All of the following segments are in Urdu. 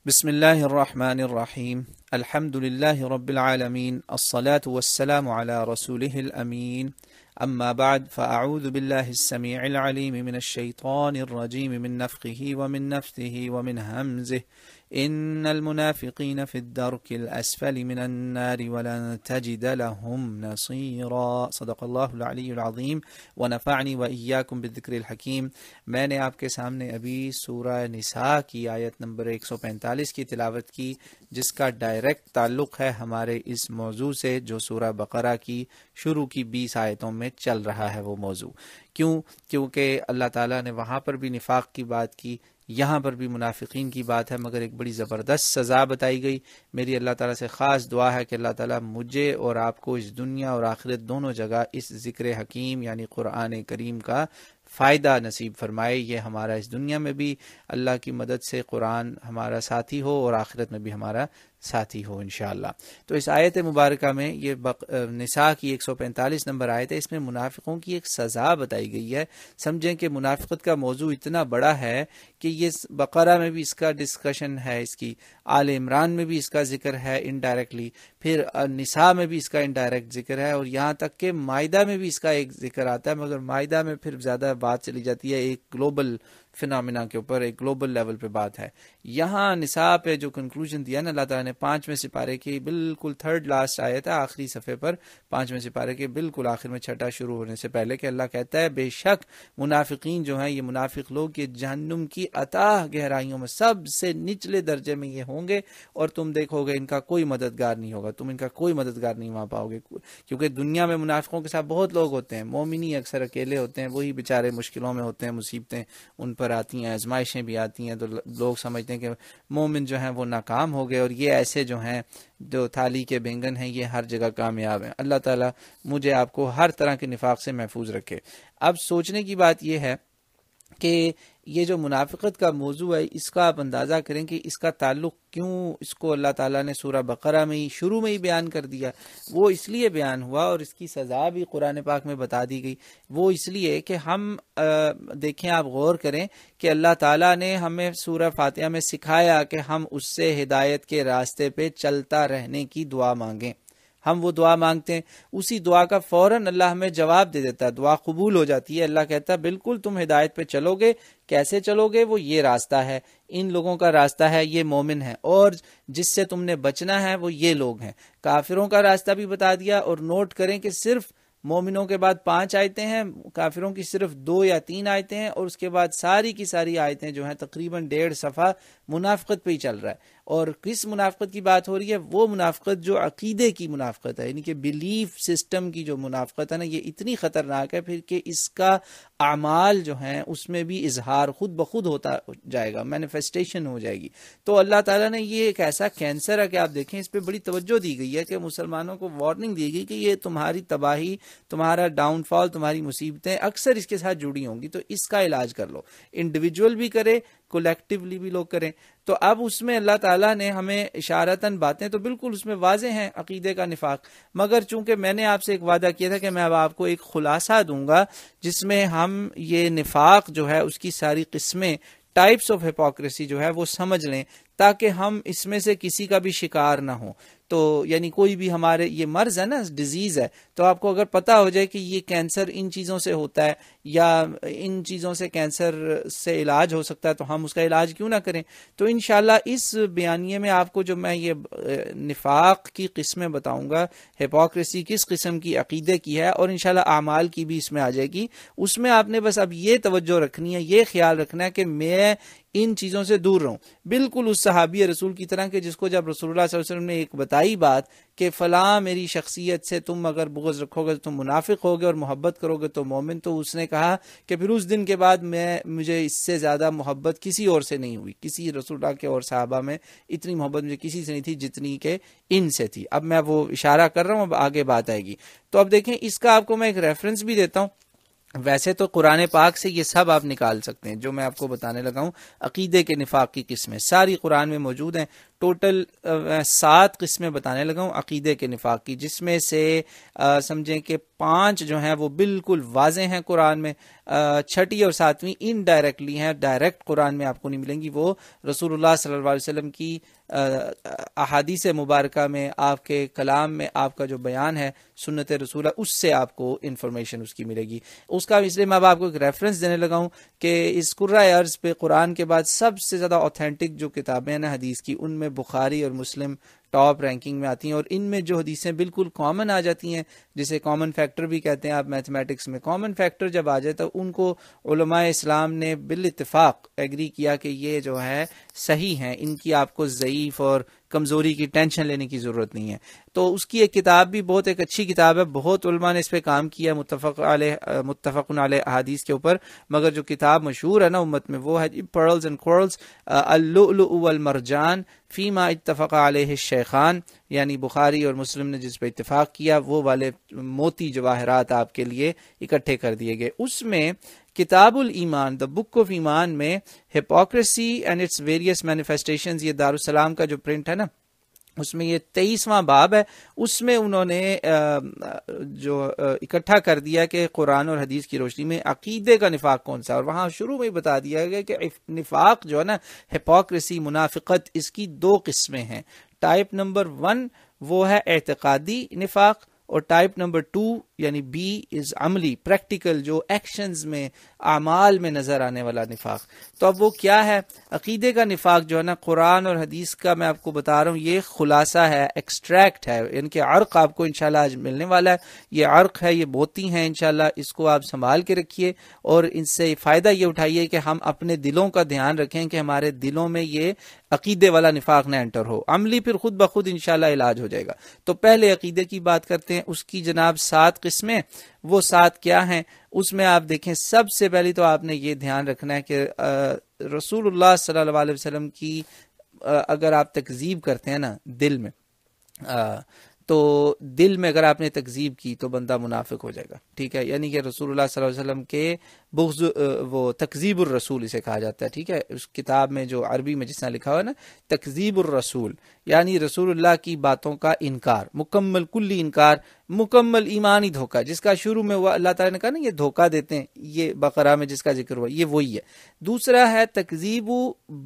بسم الله الرحمن الرحيم الحمد لله رب العالمين الصلاة والسلام على رسوله الأمين أما بعد فأعوذ بالله السميع العليم من الشيطان الرجيم من نفخه ومن نفثه ومن همزه إن المنافقين في الدرك الأسفل من النار ولن تجد لهم نصيرا صدق الله العلي العظيم ونفعني وإياكم بالذكر الحكيم۔ میں نے آپ کے سامنے ابھی سورہ نساء کی آیت نمبر 145 کی تلاوت کی، جس کا ڈائریکٹ تعلق ہے ہمارے اس موضوع سے جو سورہ بقرہ کی شروع کی 20 آیتوں میں چل رہا ہے۔ وہ موضوع کیونکہ اللہ تعالیٰ نے وہاں پر بھی نفاق کی بات کی، یہاں پر بھی منافقین کی بات ہے، مگر ایک بڑی زبردست سزا بتائی گئی۔ میری اللہ تعالیٰ سے خاص دعا ہے کہ اللہ تعالیٰ مجھے اور آپ کو اس دنیا اور آخرت دونوں جگہ اس ذکر حکیم یعنی قرآن کریم کا فائدہ نصیب فرمائے۔ یہ ہمارا اس دنیا میں بھی اللہ کی مدد سے قرآن ہمارا ساتھی ہو اور آخرت میں بھی ہمارا ساتھی ہو انشاءاللہ۔ تو اس آیت مبارکہ میں یہ نساء کی 145 نمبر آیت ہے، اس میں منافقوں کی ایک سزا بتائی گئی ہے۔ سمجھیں کہ منافقت کا موضوع اتنا بڑا ہے کہ یہ بقرہ میں بھی اس کا ڈسکشن ہے، اس کی آل عمران میں بھی اس کا ذکر ہے انڈائریکٹلی، پھر نساء میں بھی اس کا انڈائریکٹ ذکر ہے، اور یہاں تک کہ مائدہ میں بھی اس کا ایک ذکر آتا ہے، مگر مائدہ میں پھر زیادہ بات چلی جاتی ہے ایک گلوبل فنامنا کے اوپر، ایک گلوبل لیول پہ بات ہے۔ یہاں نساء پہ جو کنکلوژن دیا نا اللہ تعالیٰ نے 5ویں سپارے کی بالکل تھرڈ لاسٹ آیت ہے، آخری صفحے پر 5ویں سپارے کے بالکل آخر میں چھٹا شروع ہونے سے پہلے، کہ اللہ کہتا ہے بے شک منافقین جو ہیں، یہ منافق لوگ یہ جہنم کی اتاہ گہرائیوں میں سب سے نچلے درجے میں یہ ہوں گے، اور تم دیکھو گے ان کا کوئی مددگار نہیں ہوگا، تم ان کا کوئی مددگار نہیں وہاں پاؤ گے، کیونکہ دنیا میں منافقوں کے ساتھ بہت لوگ ہوتے ہیں، مومنی اکثر اکیلے ہوتے ہیں، وہی بیچارے مشکلوں میں ہوتے ہیں، مصیبتیں ان پر آتی ہیں، آزمائشیں بھی آتی ہیں، تو لوگ سمجھتے ہیں کہ مومن جو ہیں وہ ناکام ہو گئے، اور یہ ایسے جو ہیں جو تھالی کے بینگن ہیں یہ ہر جگہ کامیاب ہیں۔ اللہ تعالیٰ مجھے آپ کو ہر طرح کے نفاق سے محفوظ رکھے۔ اب سوچنے کی بات یہ ہے کہ یہ جو منافقت کا موضوع ہے، اس کا آپ اندازہ کریں کہ اس کا تعلق کیوں اس کو اللہ تعالیٰ نے سورہ بقرہ میں ہی شروع میں ہی بیان کر دیا۔ وہ اس لیے بیان ہوا، اور اس کی سزا بھی قرآن پاک میں بتا دی گئی، وہ اس لیے کہ ہم دیکھیں، آپ غور کریں کہ اللہ تعالیٰ نے ہمیں سورہ فاتحہ میں سکھایا کہ ہم اس سے ہدایت کے راستے پہ چلتا رہنے کی دعا مانگیں۔ ہم وہ دعا مانگتے ہیں، اسی دعا کا فوراً اللہ ہمیں جواب دے دیتا ہے، دعا قبول ہو جاتی ہے۔ اللہ کہتا ہے بالکل تم ہدایت پہ چلو گے، کیسے چلو گے؟ وہ یہ راستہ ہے، ان لوگوں کا راستہ ہے، یہ مومن ہے، اور جس سے تم نے بچنا ہے وہ یہ لوگ ہیں۔ کافروں کا راستہ بھی بتا دیا، اور نوٹ کریں کہ صرف مومنوں کے بعد 5 آیتیں ہیں، کافروں کی صرف 2 یا 3 آیتیں ہیں، اور اس کے بعد ساری کی ساری آیتیں جو ہیں تقریباً 1.5 صفحہ منافقت پہ ہی چل رہا ہے۔ اور کس منافقت کی بات ہو رہی ہے؟ وہ منافقت جو عقیدے کی منافقت ہے، یعنی کہ بلیف سسٹم کی جو منافقت ہے نا، یہ اتنی خطرناک ہے پھر کہ اس کا اعمال جو ہیں اس میں بھی اظہار خود بخود ہوتا جائے گا، مینیفیسٹیشن ہو جائے گی۔ تو اللہ تعالیٰ نے یہ ایک ایسا کینسر ہے کہ آپ دیکھیں اس پہ بڑی توجہ دی گئی ہے، کہ مسلمانوں کو وارننگ دی گئی کہ یہ تمہاری تباہی، تمہارا ڈاؤن فال، تمہاری مصیبتیں اکثر اس کے ساتھ جڑی ہوں گی، تو اس کا علاج کر لو۔ انڈیویجول بھی کرے، کولیکٹیولی بھی لوگ کریں۔ تو اب اس میں اللہ تعالیٰ نے ہمیں اشارتاً باتیں تو بالکل اس میں واضح ہیں عقیدے کا نفاق، مگر چونکہ میں نے آپ سے ایک وعدہ کیا تھا کہ میں اب آپ کو ایک خلاصہ دوں گا جس میں ہم یہ نفاق جو ہے اس کی ساری قسمیں، ٹائپس آف ہپوکریسی جو ہے وہ سمجھ لیں، تاکہ ہم اس میں سے کسی کا بھی شکار نہ ہوں۔ تو یعنی کوئی بھی ہمارے یہ مرض ہے نا، ڈیزیز ہے، تو آپ کو اگر پتہ ہو جائے کہ یہ کینسر ان چیزوں سے ہوتا ہے یا ان چیزوں سے کینسر سے علاج ہو سکتا ہے، تو ہم اس کا علاج کیوں نہ کریں۔ تو انشاءاللہ اس بیانیے میں آپ کو جو میں یہ نفاق کی قسمیں بتاؤں گا، ہپوکریسی کس قسم کی عقیدے کی ہے، اور انشاءاللہ اعمال کی بھی اس میں آ جائے گی، اس میں آپ نے بس اب یہ توجہ رکھنی ہے، یہ خیال رکھنا ہے کہ میں ان چیزوں سے دور رہوں، بالکل اس صحابی رسول کی طرح کہ جس کو جب رسول اللہ صلی اللہ علیہ وسلم نے ایک بتائی بات کہ فلاں میری شخصیت سے تم اگر بغض رکھو گے تو تم منافق ہوگے، اور محبت کرو گے تو مومن، تو اس نے کہا کہ پھر اس دن کے بعد مجھے اس سے زیادہ محبت کسی اور سے نہیں ہوئی، کسی رسول اللہ کے اور صحابہ میں اتنی محبت مجھے کسی سے نہیں تھی جتنی کہ ان سے تھی۔ اب میں وہ اشارہ کر رہا ہوں، اب آگے بات آئے گی۔ تو اب دیکھیں، اس کا آپ کو میں ایک ریفرنس بھی دیتا ہوں۔ ویسے تو قرآن پاک سے یہ سب آپ نکال سکتے ہیں جو میں آپ کو بتانے لگا ہوں، عقیدے کے نفاق کی قسمیں ساری قرآن میں موجود ہیں، ٹوٹل 7 قسمیں بتانے لگا ہوں عقیدے کے نفاق کی، جس میں سے سمجھیں کہ 5 جو ہیں وہ بالکل واضح ہیں قرآن میں، 6 اور 7ویں انڈائریکٹلی ہیں، ڈائریکٹ قرآن میں آپ کو نہیں ملیں گی، وہ رسول اللہ صلی اللہ علیہ وسلم کی احادیث مبارکہ میں، آپ کے کلام میں آپ کا جو بیان ہے سنت رسولہ، اس سے آپ کو انفارمیشن اس کی ملے گی۔ اس کا اس لیے میں اب آپ کو ایک ریفرنس دینے لگا ہوں کہ اس قرۂ ارض پہ قرآن کے بعد سب سے زیادہ اوتھینٹک جو کتابیں ہیں نا حدیث کی، ان میں بخاری اور مسلم ٹاپ رینکنگ میں آتی ہیں، اور ان میں جو حدیثیں بالکل کامن آ جاتی ہیں، جسے کامن فیکٹر بھی کہتے ہیں آپ میتھمیٹکس میں، کامن فیکٹر جب آ جائے تو ان کو علماء اسلام نے بالاتفاق ایگری کیا کہ یہ جو ہے صحیح ہیں، ان کی آپ کو ضعیف اور کمزوری کی ٹینشن لینے کی ضرورت نہیں ہے۔ تو اس کی ایک کتاب بھی بہت ایک اچھی کتاب ہے، بہت علماء نے اس پہ کام کیا متفق علیہ احادیث کے اوپر، مگر جو کتاب مشہور ہے نا امت میں وہ ہے پیرلز اینڈ کورلز، اللؤلؤ والمرجان فیما اتفق علیہ الشیخان، یعنی بخاری اور مسلم نے جس پہ اتفاق کیا وہ والے موتی جواہرات آپ کے لیے اکٹھے کر دیے گئے۔ اس میں کتاب الایمان، دا بک آف ایمان میں hypocrisy and its various manifestations, یہ دارالسلام کا جو پرنٹ ہے نا، اس میں یہ 23واں باب ہے، اس میں انہوں نے جو اکٹھا کر دیا کہ قرآن اور حدیث کی روشنی میں عقیدے کا نفاق کون سا، اور وہاں شروع میں ہی بتا دیا گیا کہ نفاق جو ہے نا، ہپوکریسی، منافقت، اس کی 2 قسمیں ہیں۔ ٹائپ نمبر 1 وہ ہے اعتقادی نفاق، اور ٹائپ نمبر 2 یعنی بی از عملی، پریکٹیکل، جو ایکشنز میں، اعمال میں نظر آنے والا نفاق۔ تو اب وہ کیا ہے؟ عقیدے کا نفاق جو ہے نا، قرآن اور حدیث کا میں آپ کو بتا رہا ہوں، یہ خلاصہ ہے، ایکسٹریکٹ ہے، ان کے عرق آپ کو انشاءاللہ آج ملنے والا ہے۔ یہ عرق ہے، یہ موتی ہیں انشاءاللہ، اس کو آپ سنبھال کے رکھیے اور ان سے فائدہ یہ اٹھائیے کہ ہم اپنے دلوں کا دھیان رکھیں کہ ہمارے دلوں میں یہ عقیدے والا نفاق نہ انٹر ہو، عملی پھر خود بخود انشاءاللہ علاج ہو جائے گا۔ تو پہلے عقیدے کی بات کرتے ہیں، اس کی جناب 7 قسمیں، وہ 7 کیا ہیں؟ اس میں آپ دیکھیں، سب سے پہلی تو آپ نے یہ دھیان رکھنا ہے کہ رسول اللہ صلی اللہ علیہ وسلم کی اگر آپ تکذیب کرتے ہیں نا دل میں، تو دل میں اگر آپ نے تکذیب کی تو بندہ منافق ہو جائے گا، ٹھیک ہے؟ یعنی کہ رسول اللہ صلی اللہ علیہ وسلم کے بغض، وہ تکذیب الرسول اسے کہا جاتا ہے، ٹھیک ہے؟ اس کتاب میں جو عربی میں جس طرح لکھا ہوا ہے نا، تکذیب الرسول، یعنی رسول اللہ کی باتوں کا انکار، مکمل کلی انکار، مکمل ایمانی دھوکہ، جس کا شروع میں ہوا اللہ تعالیٰ نے کہا نا یہ دھوکہ دیتے ہیں، یہ بقرہ میں جس کا ذکر ہوا یہ وہی ہے۔ دوسرا ہے تکذیب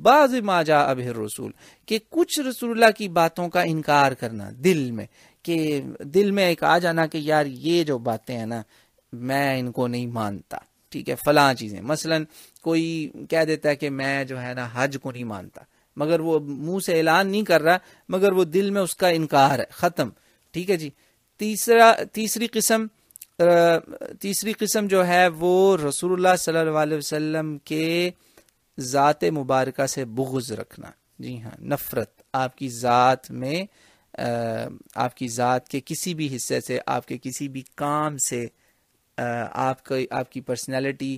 بعض ما جاء بہ الرسول، کہ کچھ رسول اللہ کی باتوں کا انکار کرنا دل میں، کہ دل میں ایک آ جانا کہ یار یہ جو باتیں ہیں نا میں ان کو نہیں مانتا، ٹھیک ہے؟ فلاں چیزیں، مثلا کوئی کہہ دیتا ہے کہ میں جو ہے نا حج کو نہیں مانتا، مگر وہ منہ سے اعلان نہیں کر رہا، مگر وہ دل میں اس کا انکار ہے، ختم، ٹھیک ہے جی؟ تیسری قسم جو ہے وہ رسول اللہ صلی اللہ علیہ وسلم کے ذات مبارکہ سے بغض رکھنا، جی ہاں، نفرت، آپ کی ذات میں، آپ کی ذات کے کسی بھی حصے سے، آپ کے کسی بھی کام سے، آپ کی پرسنالٹی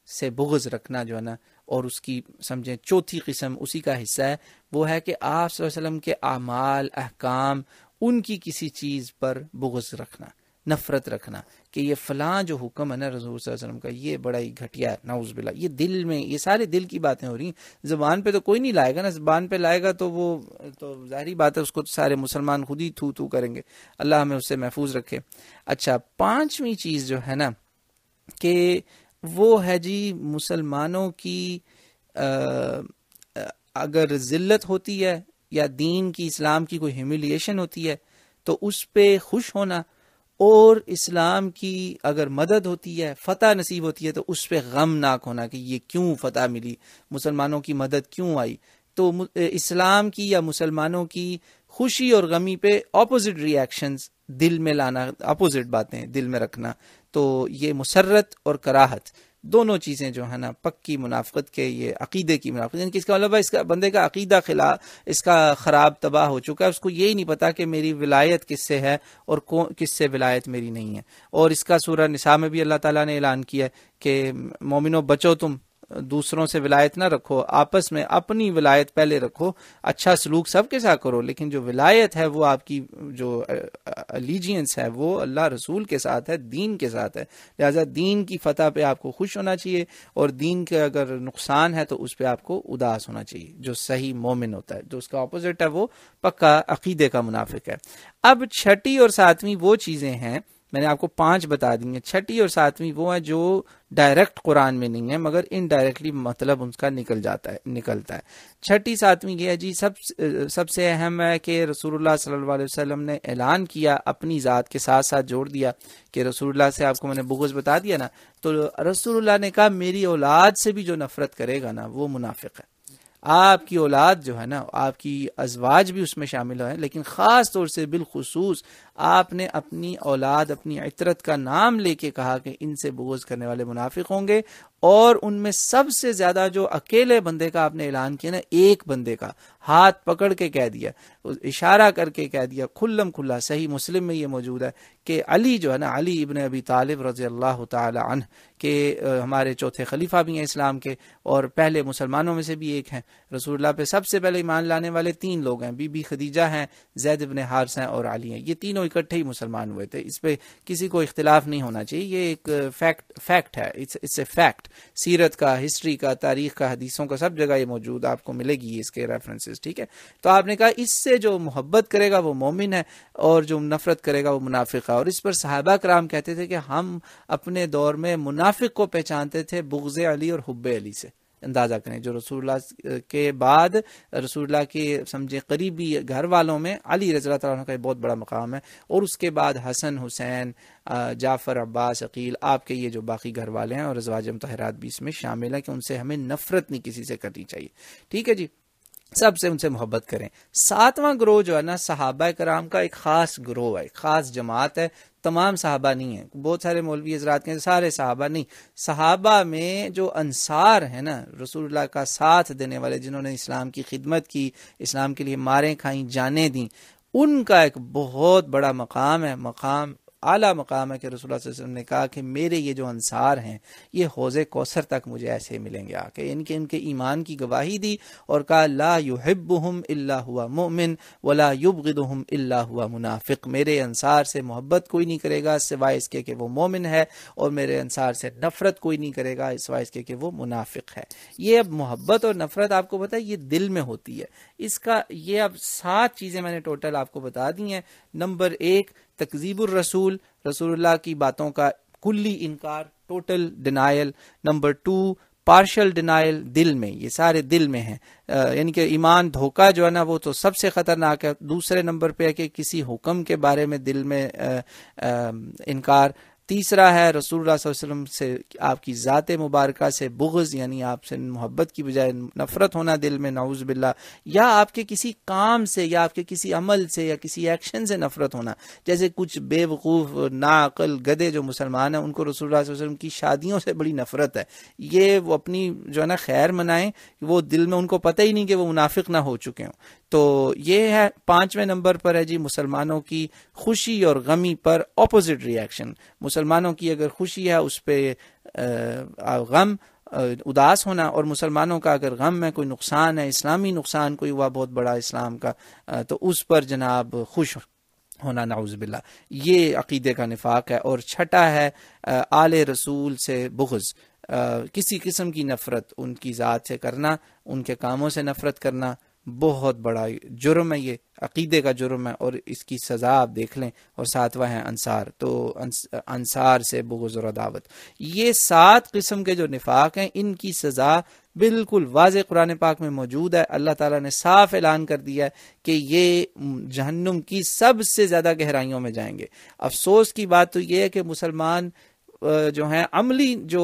سے بغض رکھنا جو ہے نا، اور اس کی سمجھیں چوتھی قسم اسی کا حصہ ہے، وہ ہے کہ آپ صلی اللہ علیہ وسلم کے اعمال، احکام، ان کی کسی چیز پر بغض رکھنا، نفرت رکھنا، کہ یہ فلاں جو حکم ہے نا رسول صلی اللہ علیہ وسلم کا یہ بڑا ہی گھٹیا ہے، نعوذ باللہ، یہ دل میں، یہ سارے دل کی باتیں ہو رہی ہیں، زبان پہ تو کوئی نہیں لائے گا نا، زبان پہ لائے گا تو وہ تو ظاہری بات ہے اس کو تو سارے مسلمان خود ہی تھو تھو کریں گے، اللہ ہمیں اس سے محفوظ رکھے۔ اچھا، 5ویں چیز جو ہے نا کہ وہ ہے جی مسلمانوں کی اگر ذلت ہوتی ہے یا دین کی، اسلام کی کوئی ہیوملیشن ہوتی ہے تو اس پہ خوش ہونا، اور اسلام کی اگر مدد ہوتی ہے، فتح نصیب ہوتی ہے تو اس پہ غمناک ہونا کہ یہ کیوں فتح ملی، مسلمانوں کی مدد کیوں آئی۔ تو اسلام کی یا مسلمانوں کی خوشی اور غمی پہ اپوزٹ ری ایکشنز دل میں لانا، اپوزٹ باتیں دل میں رکھنا، تو یہ مسرت اور کراہت دونوں چیزیں جو ہے نا پکی منافقت کے، یہ عقیدے کی منافقت، یعنی کہ اس کا مطلب اس کا بندے کا عقیدہ اس کا خراب تباہ ہو چکا ہے، اس کو یہی نہیں پتا کہ میری ولایت کس سے ہے اور کس سے ولایت میری نہیں ہے۔ اور اس کا سورہ نساء میں بھی اللہ تعالیٰ نے اعلان کیا ہے کہ مومنوں بچو تم دوسروں سے ولایت نہ رکھو، آپس میں اپنی ولایت پہلے رکھو، اچھا سلوک سب کے ساتھ کرو، لیکن جو ولایت ہے وہ آپ کی جو الیجینس ہے وہ اللہ رسول کے ساتھ ہے، دین کے ساتھ ہے، لہٰذا دین کی فتح پہ آپ کو خوش ہونا چاہیے، اور دین کا اگر نقصان ہے تو اس پہ آپ کو اداس ہونا چاہیے، جو صحیح مومن ہوتا ہے۔ جو اس کا اپوزٹ ہے وہ پکا عقیدے کا منافق ہے۔ اب چھٹی اور ساتویں وہ چیزیں ہیں، میں نے آپ کو 5 بتا دی ہیں، چھٹی اور ساتویں وہ ہیں جو ڈائریکٹ قرآن میں نہیں ہے مگر انڈائریکٹلی مطلب ان کا نکلتا ہے۔ چھٹی ساتویں یہ ہے جی، سب سے اہم ہے کہ رسول اللہ صلی اللہ علیہ وسلم نے اعلان کیا، اپنی ذات کے ساتھ ساتھ جوڑ دیا کہ رسول اللہ سے آپ کو میں نے بغض بتا دیا نا، تو رسول اللہ نے کہا میری اولاد سے بھی جو نفرت کرے گا نا وہ منافق ہے۔ آپ کی اولاد جو ہے نا، آپ کی ازواج بھی اس میں شامل ہیں، لیکن خاص طور سے بالخصوص آپ نے اپنی اولاد، اپنی عترت کا نام لے کے کہا کہ ان سے بغض کرنے والے منافق ہوں گے، اور ان میں سب سے زیادہ جو اکیلے بندے کا آپ نے اعلان کیا نا، ایک بندے کا ہاتھ پکڑ کے کہہ دیا، اشارہ کر کے کہہ دیا کھلم کھلا، صحیح مسلم میں یہ موجود ہے کہ علی جو ہے نا، علی ابن ابی طالب رضی اللہ تعالی عنہ کہ ہمارے چوتھے خلیفہ بھی ہیں اسلام کے، اور پہلے مسلمانوں میں سے بھی ایک ہیں۔ رسول اللہ پہ سب سے پہلے ایمان لانے والے 3 لوگ ہیں، بی بی خدیجہ ہیں، زید ابن حارثہ ہیں، اور علی ہیں۔ یہ تینوں اکٹھے ہی مسلمان ہوئے تھے، اس پہ کسی کو اختلاف نہیں ہونا چاہیے، یہ ایک فیکٹ ہے، اٹس اے فیکٹ، سیرت کا، ہسٹری کا، تاریخ کا، حدیثوں کا، سب جگہ یہ موجود آپ کو ملے گی اس کے ریفرنسز، ٹھیک ہے۔ تو آپ نے کہا اس سے جو محبت کرے گا وہ مومن ہے، اور جو نفرت کرے گا وہ منافق ہے، اور اس پر صحابہ کرام کہتے تھے کہ ہم اپنے دور میں منافق کو پہچانتے تھے بغض علی اور حب علی سے۔ اندازہ کریں، جو رسول اللہ کے بعد رسول اللہ کے سمجھے قریبی گھر والوں میں علی رضی اللہ تعالیٰ عنہ کا ایک بہت بڑا مقام ہے، اور اس کے بعد حسن، حسین، جعفر، عباس، عقیل، آپ کے یہ جو باقی گھر والے ہیں، اور ازواج مطہرات بھی اس میں شامل ہیں کہ ان سے ہمیں نفرت نہیں کسی سے کرنی چاہیے، ٹھیک ہے جی، سب سے ان سے محبت کریں۔ 7واں گروہ جو ہے نا، صحابہ کرام کا ایک خاص گروہ ہے، ایک خاص جماعت ہے، تمام صحابہ نہیں ہیں۔ بہت سارے مولوی حضرات کہتے ہیں سارے صحابہ، نہیں، صحابہ میں جو انصار ہیں نا، رسول اللہ کا ساتھ دینے والے، جنہوں نے اسلام کی خدمت کی، اسلام کے لیے ماریں کھائیں، جانیں دیں، ان کا ایک بہت بڑا مقام ہے، اعلیٰ مقام ہے کہ رسول اللہ صلی اللہ علیہ وسلم نے کہا کہ میرے یہ جو انصار ہیں یہ حوض کوثر تک مجھے ایسے ملیں گے آ کے، ان کے ایمان کی گواہی دی، اور کہا لا یحبہم الا ہوا مؤمن ولا یبغضہم الا ہوا منافق، میرے انصار سے محبت کوئی نہیں کرے گا سوائے اس کے کہ وہ مومن ہے، اور میرے انصار سے نفرت کوئی نہیں کرے گا سوائے اس کے کہ وہ منافق ہے۔ یہ اب محبت اور نفرت آپ کو پتہ ہے یہ دل میں ہوتی ہے، اس کا یہ اب 7 چیزیں میں نے ٹوٹل آپ کو بتا دی ہیں۔ نمبر 1 تکذیب الرسول، رسول اللہ کی باتوں کا کلی انکار، total denial. Number 2 partial denial, دل میں، یہ سارے دل میں ہیں، یعنی کہ ایمان دھوکہ جو ہے نا وہ تو سب سے خطرناک ہے۔ دوسرے نمبر پہ ہے کہ کسی حکم کے بارے میں دل میں انکار۔ تیسرا ہے رسول اللہ صلی اللہ علیہ وسلم سے آپ کی ذات مبارکہ سے بغض، یعنی آپ سے محبت کی بجائے نفرت ہونا دل میں، نعوذ باللہ، یا آپ کے کسی کام سے یا آپ کے کسی عمل سے یا کسی ایکشن سے نفرت ہونا، جیسے کچھ بے وقوف ناعقل گدھے جو مسلمان ہیں ان کو رسول اللہ صلی اللہ علیہ وسلم کی شادیوں سے بڑی نفرت ہے، یہ وہ اپنی جو ہے نا خیر منائیں، وہ دل میں ان کو پتہ ہی نہیں کہ وہ منافق نہ ہو چکے ہوں۔ تو یہ ہے 5ویں نمبر پر ہے جی مسلمانوں کی خوشی اور غمی پر اپوزٹ ری ایکشن۔ مسلمانوں کی اگر خوشی ہے اس پہ غم، اداس ہونا، اور مسلمانوں کا اگر غم ہے، کوئی نقصان ہے، اسلامی نقصان کوئی ہوا بہت بڑا اسلام کا، تو اس پر جناب خوش ہونا، نعوذ باللہ، یہ عقیدے کا نفاق ہے۔ اور چھٹا ہے آل رسول سے بغض، کسی قسم کی نفرت ان کی ذات سے کرنا، ان کے کاموں سے نفرت کرنا، بہت بڑا جرم ہے، یہ عقیدے کا جرم ہے، اور اس کی سزا آپ دیکھ لیں۔ اور 7واں ہے انصار، تو انصار سے بغض اور عداوت، یہ 7 قسم کے جو نفاق ہیں ان کی سزا بالکل واضح قرآن پاک میں موجود ہے۔ اللہ تعالیٰ نے صاف اعلان کر دیا ہے کہ یہ جہنم کی سب سے زیادہ گہرائیوں میں جائیں گے۔ افسوس کی بات تو یہ ہے کہ مسلمان جو ہیں عملی جو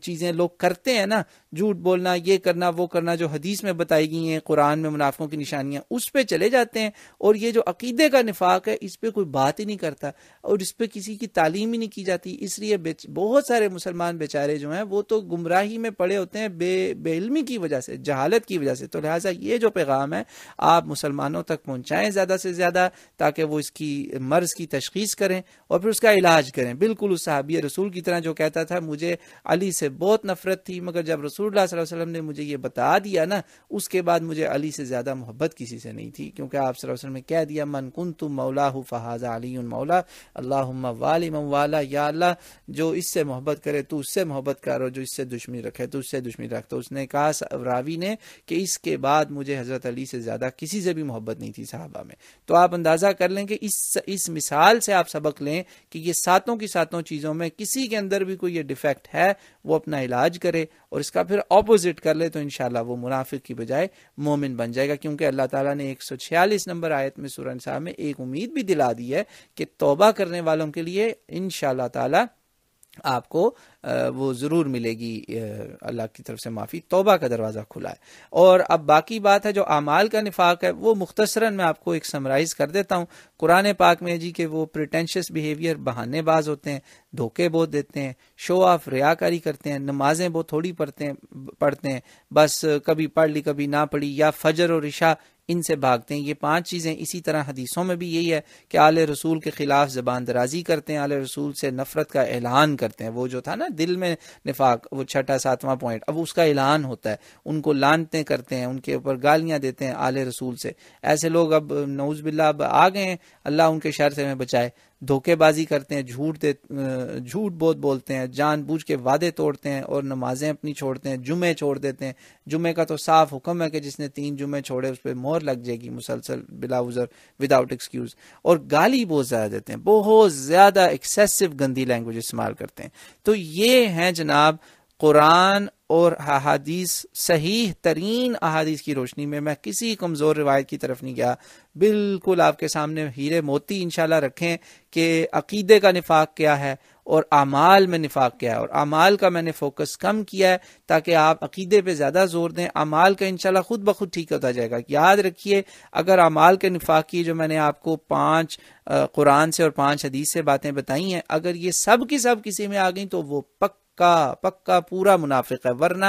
چیزیں لوگ کرتے ہیں نا، جھوٹ بولنا، یہ کرنا، وہ کرنا، جو حدیث میں بتائی گئی ہیں، قرآن میں منافقوں کی نشانیاں، اس پہ چلے جاتے ہیں، اور یہ جو عقیدے کا نفاق ہے اس پہ کوئی بات ہی نہیں کرتا، اور اس پہ کسی کی تعلیم ہی نہیں کی جاتی۔ اس لیے بہت سارے مسلمان بیچارے جو ہیں وہ تو گمراہی میں پڑے ہوتے ہیں بے علمی کی وجہ سے، جہالت کی وجہ سے۔ تو لہٰذا یہ جو پیغام ہے آپ مسلمانوں تک پہنچائیں زیادہ سے زیادہ، تاکہ وہ اس کی مرض کی تشخیص کریں اور پھر اس کا علاج کریں، بالکل اس صحابی رسول رسول کی طرح جو کہتا تھا مجھے علی سے بہت نفرت تھی، مگر جب رسول اللہ صلی اللہ علیہ وسلم نے مجھے یہ بتا دیا نا، اس کے بعد مجھے علی سے زیادہ محبت کسی سے نہیں تھی، کیونکہ آپ صلی اللہ علیہ وسلم نے کہہ دیا من کنت مولاہ فہذا علی مولا اللہم والی من والا، یا اللہ جو اس سے محبت کرے تو اس سے محبت کر، اور جو اس سے دشمنی رکھے تو اس سے دشمنی رکھ۔ تو اس نے کہا راوی نے کہ اس کے بعد مجھے حضرت علی سے زیادہ کسی سے بھی محبت نہیں تھی صحابہ میں۔ تو آپ اندازہ کر لیں کہ اس مثال سے آپ سبق لیں کہ یہ ساتوں کی ساتوں چیزوں میں کسی کے اندر بھی کوئی یہ ڈیفیکٹ ہے وہ اپنا علاج کرے اور اس کا پھر اپوزٹ کر لے، تو انشاءاللہ وہ منافق کی بجائے مومن بن جائے گا، کیونکہ اللہ تعالیٰ نے 146 نمبر آیت میں سورہ نساء میں ایک امید بھی دلا دی ہے کہ توبہ کرنے والوں کے لیے انشاءاللہ تعالیٰ آپ کو وہ ضرور ملے گی اللہ کی طرف سے معافی، توبہ کا دروازہ کھلا ہے۔ اور اب باقی بات ہے جو اعمال کا نفاق ہے، وہ مختصراً میں آپ کو ایک سمرائز کر دیتا ہوں۔ قرآن پاک میں جی کہ وہ پریٹینشیس بیہیویئر، بہانے باز ہوتے ہیں، دھوکے بہت دیتے ہیں، شو آف، ریاکاری کرتے ہیں، نمازیں بہت تھوڑی پڑھتے ہیں، بس کبھی پڑھ لی کبھی نہ پڑھی، یا فجر اور عشاء ان سے بھاگتے ہیں۔ یہ 5 چیزیں، اسی طرح حدیثوں میں بھی یہی ہے کہ آل رسول کے خلاف زبان درازی کرتے ہیں، آل رسول سے نفرت کا اعلان کرتے ہیں۔ وہ جو تھا نا دل میں نفاق، وہ 6واں 7واں پوائنٹ، اب اس کا اعلان ہوتا ہے، ان کو لعنتیں کرتے ہیں، ان کے اوپر گالیاں دیتے ہیں آل رسول سے۔ ایسے لوگ اب نعوذ باللہ اب آ گئے ہیں، اللہ ان کے شر سے ہمیں بچائے، دھوکے بازی کرتے ہیں، جھوٹ بہت بولتے ہیں، جان بوجھ کے وعدے توڑتے ہیں اور نمازیں اپنی چھوڑتے ہیں، جمعے چھوڑ دیتے ہیں۔ جمعے کا تو صاف حکم ہے کہ جس نے 3 جمعے چھوڑے اس پہ مہر لگ جائے گی مسلسل، بلا عذر، وداؤٹ ایکسکیوز۔ اور گالی بہت زیادہ دیتے ہیں، بہت زیادہ ایکسیسو گندی لینگویج استعمال کرتے ہیں۔ تو یہ ہیں جناب قرآن اور احادیث، صحیح ترین احادیث کی روشنی میں کسی کمزور روایت کی طرف نہیں گیا، بالکل آپ کے سامنے ہیرے موتی انشاءاللہ رکھیں کہ عقیدے کا نفاق کیا ہے اور اعمال میں نفاق کیا ہے، اور اعمال کا میں نے فوکس کم کیا ہے تاکہ آپ عقیدے پہ زیادہ زور دیں، اعمال کا انشاءاللہ خود بخود ٹھیک ہوتا جائے گا۔ یاد رکھیے اگر اعمال کے نفاق کی جو میں نے آپ کو 5 قرآن سے اور 5 حدیث سے باتیں بتائی ہیں، اگر یہ سب کی سب کسی میں آ گئیں تو وہ پکا پورا منافق ہے، ورنہ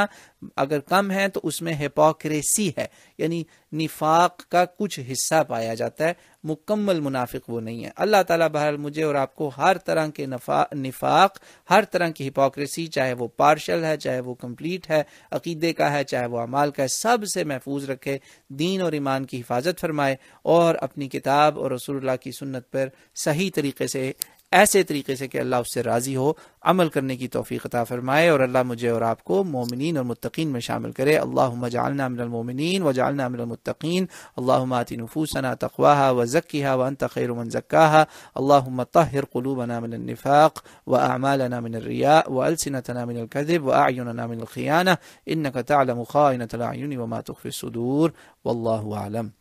اگر کم ہے تو اس میں ہپوکریسی ہے، یعنی نفاق کا کچھ حصہ پایا جاتا ہے، مکمل منافق وہ نہیں ہے۔ اللہ تعالیٰ بہرحال مجھے اور آپ کو ہر طرح کے نفاق، ہر طرح کی ہپوکریسی، چاہے وہ پارشل ہے، چاہے وہ کمپلیٹ ہے، عقیدے کا ہے، چاہے وہ اعمال کا ہے، سب سے محفوظ رکھے، دین اور ایمان کی حفاظت فرمائے، اور اپنی کتاب اور رسول اللہ کی سنت پر صحیح طریقے سے، ایسے طریقے سے کہ اللہ اس سے راضی ہو، عمل کرنے کی توفیق عطا فرمائے، اور اللہ مجھے اور آپ کو مومنین اور متقین میں شامل کرے۔ اللہم اجعلنا من المومنین وجعلنا من المتقین، اللہم آت نفوسنا تقواها وزکها وانت خیر من زکاها، اللہم طہر قلوبنا من النفاق واعمالنا من الریاء والسنتنا من الكذب واعیننا من الخیانة انک تعلم خائنة الاعین وما تخفی الصدور، واللہ اعلم۔